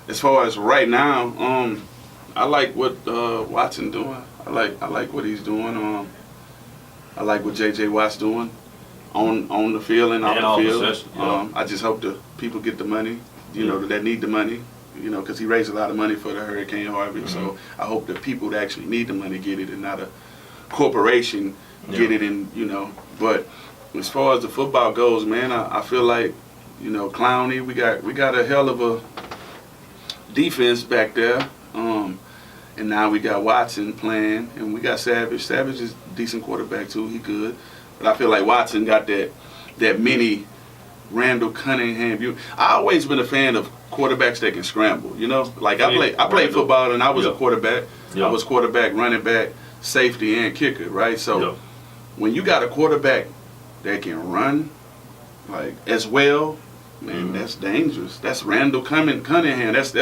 as far as right now, I like what Watson doing. I like what he's doing. I like what J.J. Watt's doing on the field and off the field. I just hope the people get the money, you know, that need the money. You know, because he raised a lot of money for the Hurricane Harvey. So I hope the people that actually need the money get it and not a corporation get it in, you know. But as far as the football goes, man, I feel like, you know, Clowney, we got a hell of a defense back there. And now we got Watson playing, and we got Savage. Savage is a decent quarterback too. He good. But I feel like Watson got that mini Randall Cunningham. I always been a fan of quarterbacks that can scramble, you know? Like I played football and I was a quarterback. I was quarterback, running back, safety, and kicker, right? So when you got a quarterback that can run like as well, man, that's dangerous. That's Randall Cunningham. That's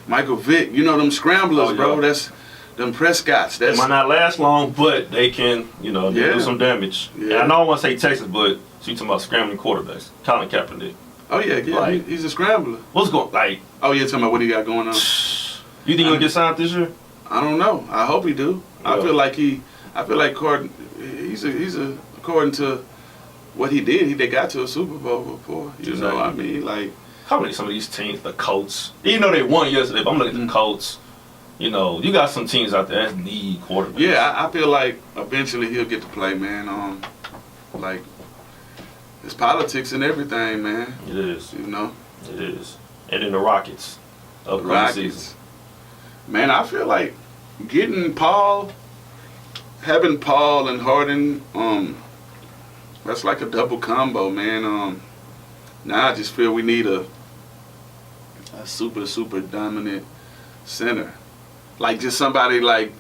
Michael Vick. You know them scramblers, bro. That's them Prescotts. They might not last long, but they can, you know, do some damage. Yeah. And I know I want to say Texas, but so you talking about scrambling quarterbacks. Colin Kaepernick. Oh yeah, like, he's a scrambler. What's going like? Oh yeah, talking about what he got going on. You think he'll get signed this year? I don't know. I hope he do. Yeah. I feel like he's according to what he did. They got to a Super Bowl before. You know what I mean? Like how many some of these teams, the Colts, even though they won yesterday, but I'm looking at the Colts. You know, you got some teams out there that need quarterbacks. Yeah, I feel like eventually he'll get to play, man. Like. It's politics and everything, man. It is. You know? It is. And then the Rockets. Season. Man, I feel like having Paul and Harden, that's like a double combo, man. Now I just feel we need a super dominant center. Like just somebody like,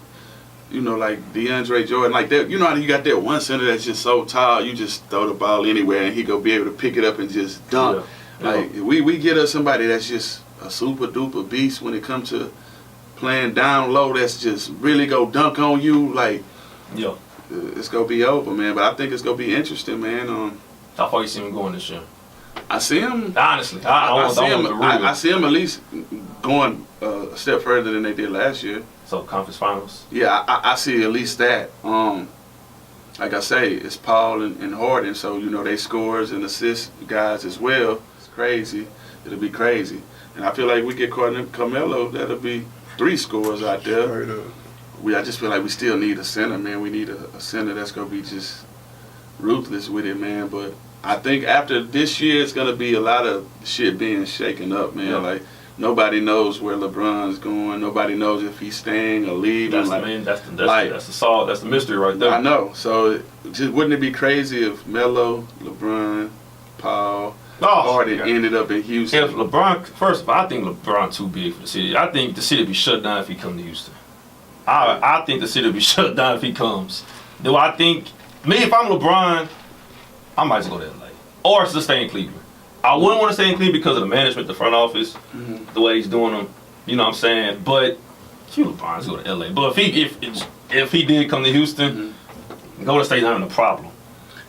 you know, like DeAndre Jordan, like that. You know how you got that one center that's just so tall, you just throw the ball anywhere and he gonna be able to pick it up and just dunk. Yeah. Like we get us somebody that's just a super duper beast when it comes to playing down low. That's just really go dunk on you. Like, it's gonna be over, man. But I think it's gonna be interesting, man. How far you see him going this year? I see him. Honestly, I see him at least going a step further than they did last year. So conference finals. Yeah, I see at least that. Like I say, it's Paul and Harden, so you know they scores and assist guys as well. It's crazy. It'll be crazy, and I feel like we get Carmelo. That'll be 3 scores out there. I just feel like we still need a center, man. We need a center that's gonna be just ruthless with it, man. But I think after this year, it's gonna be a lot of shit being shaken up, man. Like nobody knows where LeBron's going. Nobody knows if he's staying or leaving. That's the mystery right there. I know. So wouldn't it be crazy if Melo, LeBron, Paul, Harden ended up in Houston? If LeBron, first of all, I think LeBron too big for the city. I think the city would be shut down if he come to Houston. I think the city would be shut down if he comes. Do I think, if I'm LeBron, I might just go to LA. Or just stay in Cleveland. I wouldn't want to stay in Cleveland because of the management, the front office, the way he's doing them. You know what I'm saying? But LeBron, let's go to LA. But if he did come to Houston, Golden State's not even a problem.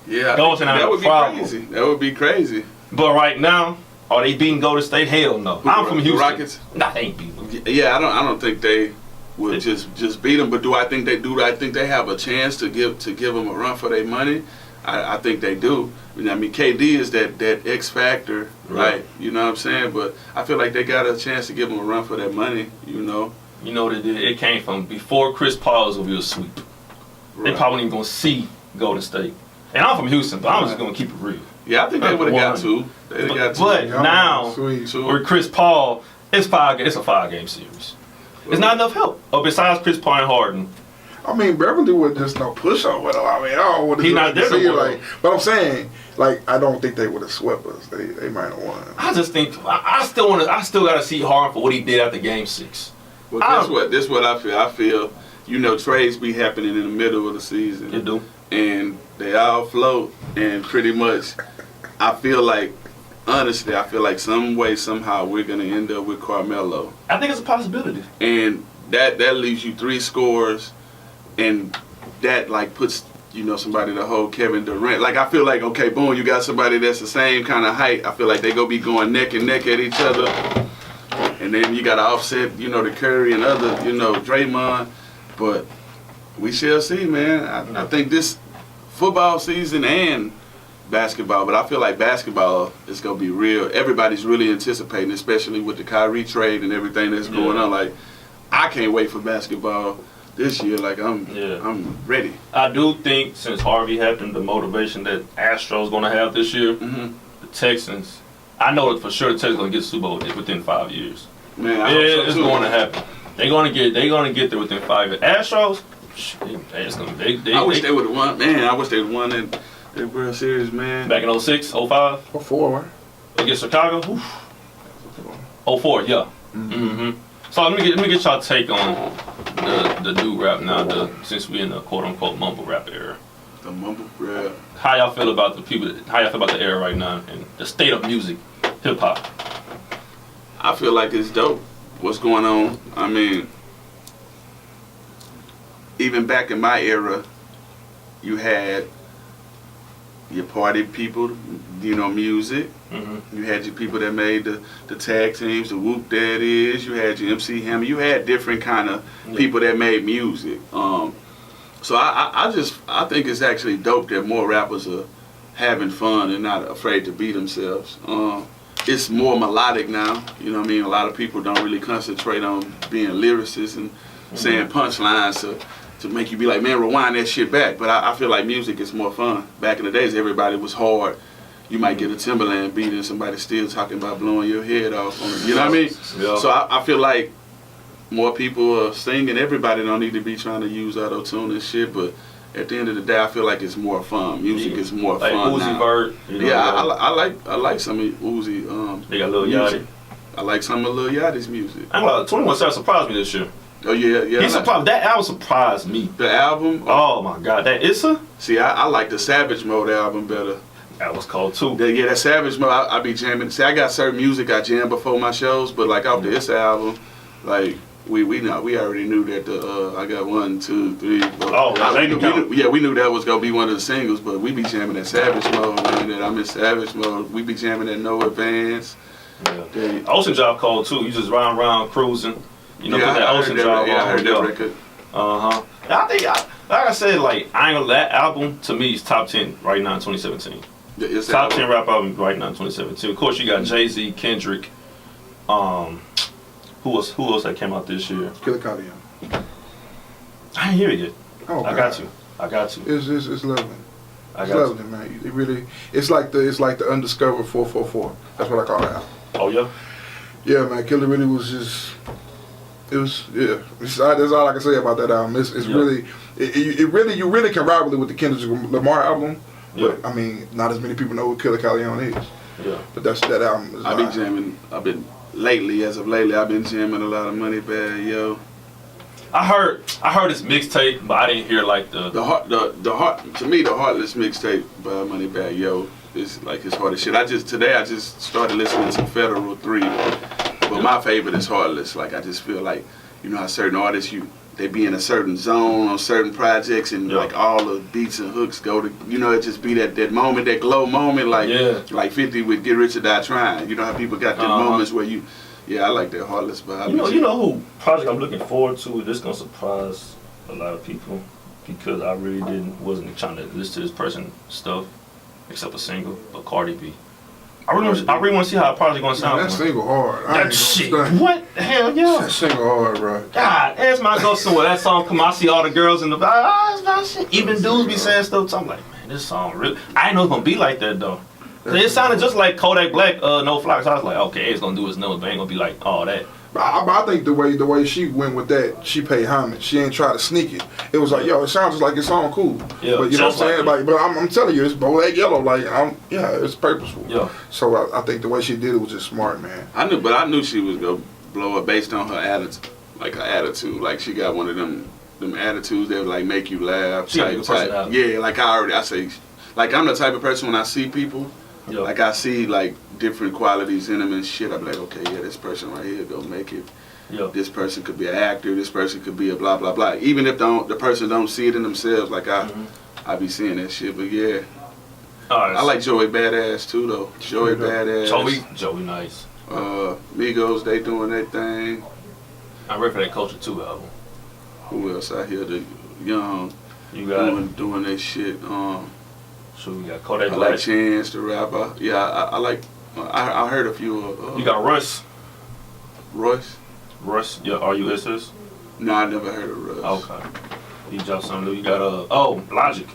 Yeah, that would be crazy. That would be crazy. But right now, are they beating Golden State? Hell no. I'm from Houston. Rockets? Nah, they ain't beating them. Yeah, I don't think they would just beat them. But do I think they do? I think they have a chance to give them a run for their money. I think they do. I mean, KD is that X factor, right? You know what I'm saying? But I feel like they got a chance to give them a run for their money. You know what it came from before Chris Paul was gonna be a sweep. Right. They probably ain't gonna see Golden State. And I'm from Houston, but I'm just gonna keep it real. Yeah, I think they would have got two. But now with Chris Paul, it's a 5-game series. It's not enough help. Besides Chris Paul and Harden. I mean, Beverly was just no push over though. I mean, I don't want to see it but I'm saying, I don't think they would have swept us. They might have won. I just think I still gotta see Harden for what he did after Game 6. Well, this what I feel. I feel, trades be happening in the middle of the season. You do. And they all float, and pretty much, honestly, I feel like some way, somehow, we're gonna end up with Carmelo. I think it's a possibility. And that leaves you 3 scores. And that puts somebody to hold Kevin Durant. I feel like, okay, boom, you got somebody that's the same kind of height. I feel like they gonna be going neck and neck at each other. And then you got to offset, the Curry and other, Draymond. But we shall see, man. I think this football season and basketball, but I feel like basketball is gonna be real. Everybody's really anticipating, especially with the Kyrie trade and everything that's going on. I can't wait for basketball this year. I'm ready. I do think since Harvey happened, the motivation that Astros gonna have this year, the Texans, I know for sure the Texans gonna get the Super Bowl within 5 years. Man, it's going to happen. They're gonna get there within 5 years. Astros, I wish they would have won. Man, I wish they would have won that World Series, man. Back in 06, 05? 04, right? Against Chicago? 04, yeah. So let me get y'all take on the new rap now, since we in the quote unquote mumble rap era. The mumble rap. How y'all feel about how y'all feel about the era right now and the state of music, hip hop? I feel like it's dope. What's going on? I mean, even back in my era, you had your party people, music. You had your people that made the tag teams, the Whoop That Is. You had your MC Hammer. You had different kind of people that made music. So I think it's actually dope that more rappers are having fun and not afraid to beat themselves. It's more melodic now. You know what I mean? A lot of people don't really concentrate on being lyricists and saying punchlines to make you be like, man, rewind that shit back. But I feel like music is more fun. Back in the days, everybody was hard. You might get a Timberland beat and somebody still talking about blowing your head off. You know what I mean? Yeah. So I feel like more people are singing. Everybody don't need to be trying to use auto-tune and shit, but at the end of the day, I feel like it's more fun. Music is more fun Uzi now. Vert. I like some of Uzi. They got Lil Yachty. I like some of Lil Yachty's music. 21 Savage surprised me this year. Oh yeah. He surprised. That album surprised me. The album. Oh my God, that Issa. See, I like the Savage Mode album better. That was cold too. That Savage Mode, I be jamming. See, I got certain music I jam before my shows, but off the Issa album, we already knew that I got 1, 2, 3. 4. We knew that was gonna be one of the singles, but we be jamming that Savage Mode, man. That I'm in Savage Mode. We be jamming that No Advance. Yeah. Ocean Drive cold too. You just round cruising. Put that Ocean Drive on. I heard that record. I think, like I said, that album to me is top 10 right now in 2017. Yeah, top 10 rap album right now in 2017. Of course, you got Jay-Z, Kendrick. Who else that came out this year? Killer Cudi. I didn't hear it yet. Oh, I got you. It's lovely. It's lovely, man. It really, it's like the undiscovered 444. That's what I call it. Oh yeah. Yeah, man, Killer really was just. It was that's all I can say about that album. It's really, you really can rival it with the Kendrick Lamar album. But I mean, not as many people know who Killer Callejon is. Yeah. But that album. I've been jamming. I've been jamming a lot of Moneybagg Yo. I heard this mixtape, but I didn't hear like the heart. To me, the Heartless mixtape by Moneybagg Yo is like his hardest shit. Today I just started listening to Federal 3. But my favorite is Heartless. Like I just feel like, you know how certain artists they be in a certain zone on certain projects and like all the beats and hooks go to, you know, it just be that moment, that glow moment, like 50 with Get Rich or Die Trying. You know how people got them moments where I like that Heartless vibe. You know who project I'm looking forward to? This gonna surprise a lot of people because I really wasn't trying to listen to this person's stuff except a single, but Cardi B. I really want to see how a project gonna sound. That single hard. That shit. What the hell, yo? That single hard, bro. God, every time I go somewhere, that song come, I see all the girls in the shit. Even dudes be saying stuff. So I'm like, man, this song really. I didn't know it was gonna be like that though. It sounded just like Kodak Black, No Fly. So I was like, okay, it's gonna do his nose, but ain't gonna be like all that. I think the way she went with that, she paid homage. She ain't try to sneak it. It was like, yo, it sounds just like it's on cool. Yeah, but you know what I'm saying? Like, but I'm telling you, it's Bootleg Yellow. Like, it's purposeful. Yeah. So I think the way she did it was just smart, man. I knew she was gonna blow up based on her attitude. Like she got one of them attitudes that would like make you laugh. Type. Yeah, like I say, like I'm the type of person when I see people. Yeah. Like I see like different qualities in them and shit. I'm like, okay, yeah, this person right here gonna make it. Yeah. This person could be an actor. This person could be a blah blah blah. Even if the person don't see it in themselves, like I be seeing that shit. But yeah, I like Joey Badass too though. Joey Badass. Joey nice. Migos, they doing their thing. I'm ready for that Culture 2 album. Who else out here? The young. You got doing their shit. So we got Kodak I Black. like Chance the rapper. Yeah, I like. I heard a few. You got Russ. Royce? Yeah, RUSS. No, I never heard of Russ. Okay. He dropped something new. You got Logic.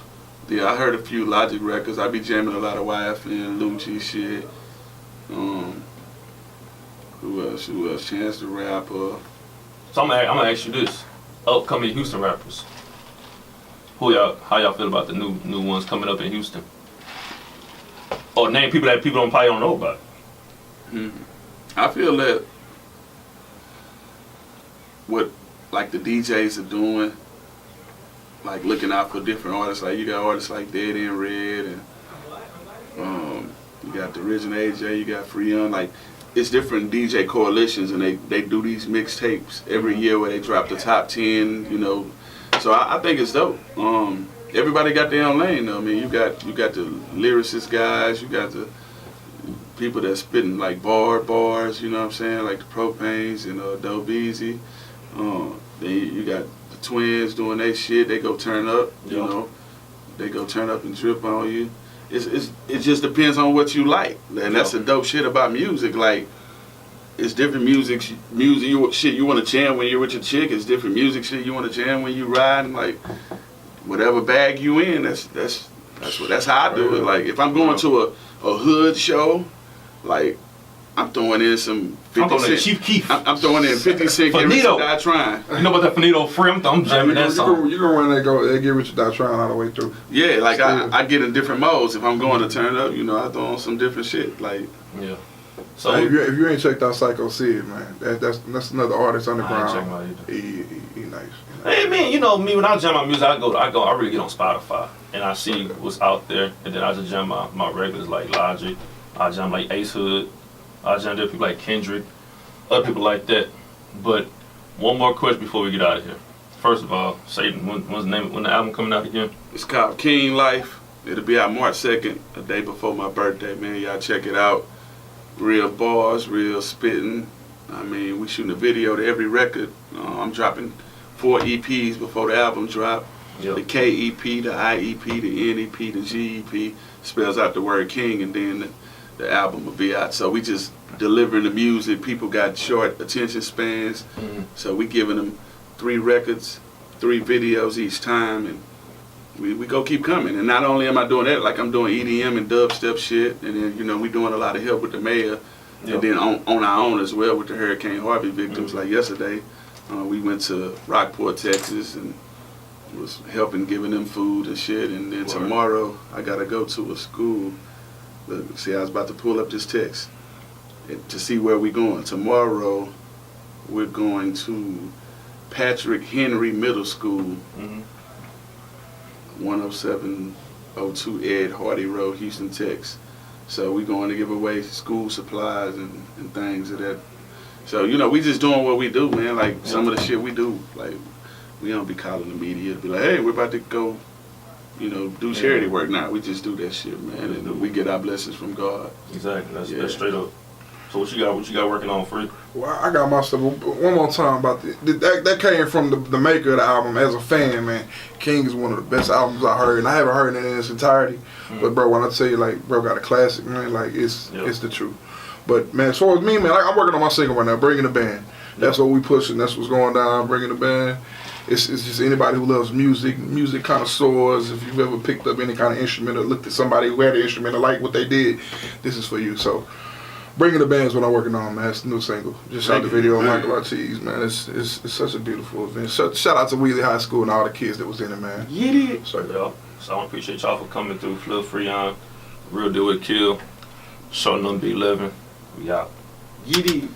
Yeah, I heard a few Logic records. I be jamming a lot of YFN, Lucci shit. Who else? Chance the rapper. So I'm gonna ask you this: upcoming Houston rappers. How y'all feel about the new ones coming up in Houston? Or name people that people probably don't know about. I feel that what like the DJs are doing, like looking out for different artists. Like you got artists like Dead and Red, and you got the Original AJ, you got Freon. Like it's different DJ coalitions, and they do these mixtapes every year where they drop the top 10. You know. So I think it's dope. Everybody got their own lane though. I mean, you got the lyricist guys, you got the people that spitting like bars, you know what I'm saying, like the Propanes and Dope Easy. Then you got the Twins doing their shit. They go turn up, you know. They go turn up and drip on you. It just depends on what you like, and that's the dope shit about music. Like. It's different music you want to jam when you're with your chick. It's different music shit you want to jam when you riding. Like whatever bag you in, that's how I do it. Like if I'm going to a hood show, like I'm throwing in some 50 Cent. Chief Keef. I'm throwing in 50 Cent. Get Rich or Die Trying. You know about that Finito Free? I'm jamming that song. You gonna run that Get Rich or Die Trying all the way through. Yeah, like I get in different modes. If I'm going to turn up, you know, I throw on some different shit. Like So if you ain't checked out Psycho Sid, man, that's another artist underground. I ain't checked him out either. He nice. Hey man, you know me when I jam my music, I really get on Spotify and I see what's out there, and then I just jam my regulars like Logic, I jam like Ace Hood, I jam different people like Kendrick, other people like that. But one more question before we get out of here. First of all, say when the album coming out again? It's called KingLife. It'll be out March 2nd, a day before my birthday, man. Y'all check it out. Real bars, real spitting. I mean, we shooting a video to every record. I'm dropping 4 EPs before the album drop. Yep. The KEP, the IEP, the NEP, the GEP spells out the word King, and then the album will be out. So we just delivering the music. People got short attention spans, so we giving them 3 records, 3 videos each time, and we go keep coming. And not only am I doing that, like I'm doing EDM and dubstep shit, and then, you know, we doing a lot of help with the mayor And then on our own as well with the Hurricane Harvey victims. Like yesterday, we went to Rockport, Texas, and was helping giving them food and shit. And then tomorrow, I gotta go to a school. Look, see, I was about to pull up this text to see where we going. Tomorrow, we're going to Patrick Henry Middle School, 10702 Ed Hardy Road, Houston, Texas. So we're going to give away school supplies and things of that. So, you know, we just doing what we do, man. Like, some of the shit we do, like, we don't be calling the media to be like, hey, we're about to go, you know, do charity work now. We just do that shit, man, and we get our blessings from God. Exactly. That's straight up. So what you got working on, Free? Well, I got my stuff. One more time about that came from the maker of the album. As a fan, man, King is one of the best albums I heard, and I haven't heard it in its entirety. But bro, when I tell you, like, bro got a classic, man, like it's the truth. But man, as far as me, man, I'm working on my single right now, Bringing the Band. That's what we pushing. That's what's going down. Bringing the Band. It's just anybody who loves music connoisseurs. If you've ever picked up any kind of instrument or looked at somebody who had an instrument and liked what they did, this is for you. So. Bringing the Band is what I'm working on, man. It's the new single. Just shot the video on Michael Ortiz, man. It's such a beautiful event. Shout out to Wheelie High School and all the kids that was in it, man. Yeah. So I want to appreciate y'all for coming through. Flip, Freon, Real Deal with Akil, Short Number 11. We out. Yeah.